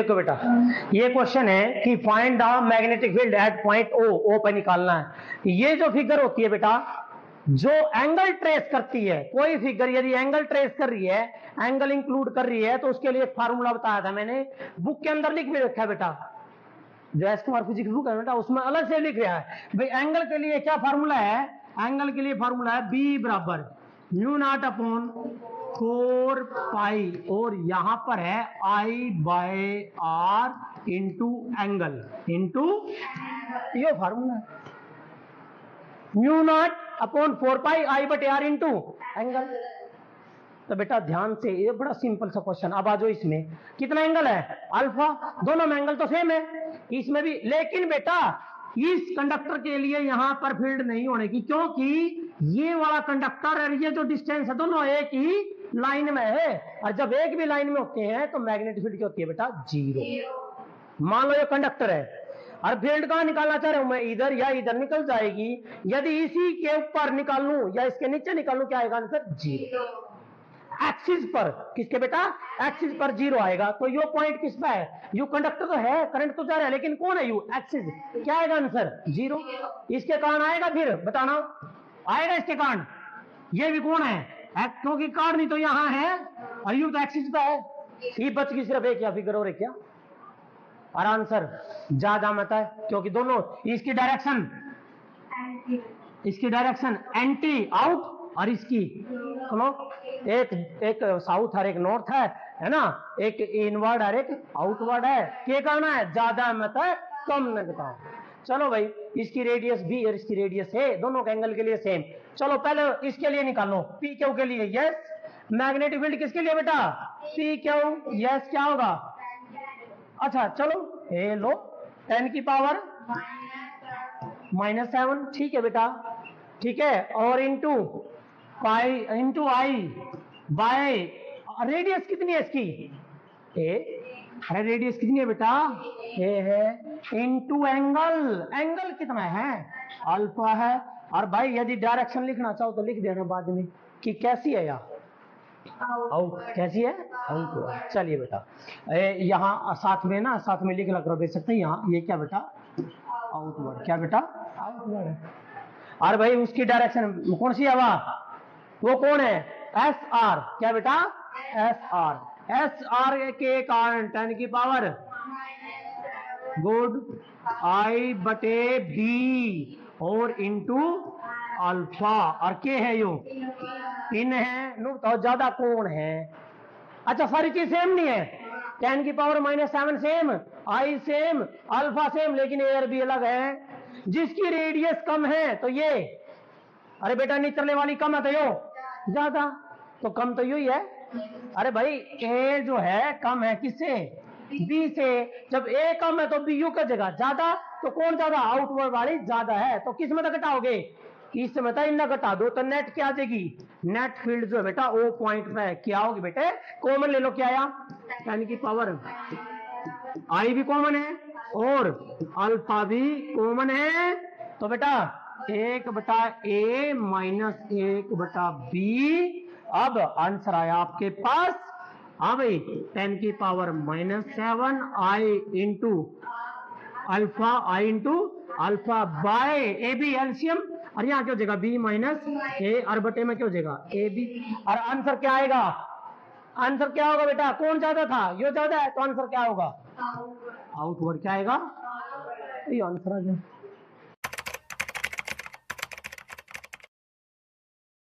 देखो बेटा, ये क्वेश्चन है कि find the magnetic field at point O पे निकालना है। ये जो फिगर होती है बेटा, जो एंगल ट्रेस करती है, कोई फिगर यदि एंगल ट्रेस कर रही है, एंगल इंक्लूड कर रही है, तो उसके लिए फार्मूला बताया था मैंने, बुक के अंदर लिख भी रखा है बेटा, जो एस कुमार फिजिक्स बुक है बेटा, उसमें अलग से लिख रहा है भाई एंगल के लिए क्या फार्मूला है। एंगल के लिए फार्मूला है बी बराबर म्यू नॉट अपॉन 4 पाई, और यहां पर है I by R into angle into, ये फार्मूला है mu naught upon 4 pi I बटे आर इंटू एंगल। तो बेटा ध्यान से, ये बड़ा सिंपल सा क्वेश्चन। अब आ जाओ, इसमें कितना एंगल है, अल्फा, दोनों में एंगल तो सेम है, इसमें भी। लेकिन बेटा इस कंडक्टर के लिए यहां पर फील्ड नहीं होने की, क्योंकि ये वाला कंडक्टर और ये जो डिस्टेंस है दोनों एक ही लाइन में है, और जब एक भी लाइन में होते हैं तो मैग्नेटिक फील्ड क्या होती है बेटा, जीरो। मान लो ये कंडक्टर है और फील्ड कहां निकालना चाह रहा हूं मैं, इधर या इधर निकल जाएगी। यदि इसी के ऊपर निकालूं या इसके नीचे निकालूं, क्या आएगा आंसर, जीरो। एक्सिस पर, किसके बेटा, एक्सिस पर जीरो आएगा। तो यो पॉइंट किस पे है, यू कंडक्टर तो है, करंट तो जा रहा है, लेकिन कौन है यू, एक्सिस, क्या आएगा आंसर, जीरो। इसके कारण आएगा, फिर बताना आएगा इसके कारण, ये भी कौन है, क्योंकि कारण नहीं तो यहां है और यू तो एक्सिस पे है। ये बच गई सिर्फ एक या फिगर और है क्या, और आंसर ज्यादा मत है, क्योंकि दोनों इसकी डायरेक्शन एंटी आउट, और इसकी एक साउथ और एक नॉर्थ है ना, एक इनवर्ड और एक आउटवर्ड है। क्या करना है, ज्यादा मत है, कम न बताओ। चलो भाई, इसकी रेडियस भी और इसकी रेडियस है, दोनों के एंगल के लिए सेम। चलो पहले इसके लिए निकालो, पी क्यू के लिए, यस। मैग्नेटिक फील्ड किसके लिए बेटा, पी क्यू, यस, क्या होगा, अच्छा चलो ए लो 10 की पावर -7, ठीक है बेटा, ठीक है, और इंटू पाई इंटू आई बाय, रेडियस कितनी है इसकी, ए, अरे रेडियस कितनी है बेटा, ए है, इंटू एंगल, एंगल कितना है, अल्फा है। और भाई यदि डायरेक्शन लिखना चाहो तो लिख देना बाद में कि कैसी है, या आउट, कैसी है, आउट। चलिए बेटा, यहाँ साथ में ना, साथ में लिख कर देख सकते हैं, यहाँ ये क्या बेटा, आउटवर्ड, क्या बेटा, आउटवर्ड है। और भाई उसकी डायरेक्शन कौन सी हवा, वो कौन है, एस आर, क्या बेटा, एस आर, एस आर के कारण 10 की पावर गुड आई बटे बी और इंटू अल्फा, और के है यो इन है नो, तो ज्यादा कौन है, अच्छा सारी चीज सेम नहीं है, 10 की पावर -7 सेम, आई सेम, अल्फा सेम, लेकिन एयर भी अलग है। जिसकी रेडियस कम है तो ये, अरे बेटा निचले वाली कम है तो यो ज्यादा, तो कम तो यही है। अरे भाई ए जो है कम है किससे, बी से, जब ए कम है तो बी यू का जगह ज्यादा, तो कौन ज्यादा, आउटवर्ड वाली ज्यादा है। तो किस में घटाओगे, इसमें तो इतना घटा दो तो नेट क्या आ जाएगी, नेट फील्ड जो है बेटा ओ पॉइंट पे क्या होगी बेटे, कॉमन ले लो, क्या आया 10 की पावर, आई भी कॉमन है और अल्फा भी कॉमन है, तो बेटा 1/a माइनस 1/b। अब आंसर आया आपके पास, हाँ भाई 10 की power -7 I into alpha, I into alpha by A B LCM, और यहाँ क्या हो जाएगा, बी माइनस ए, और बटे में क्या हो जाएगा, ए बी। और आंसर क्या आएगा, आंसर क्या होगा बेटा, कौन ज्यादा था, यो ज्यादा है, तो आंसर क्या होगा, आउटवर्ड, क्या आएगा, ये आंसर आ जाए।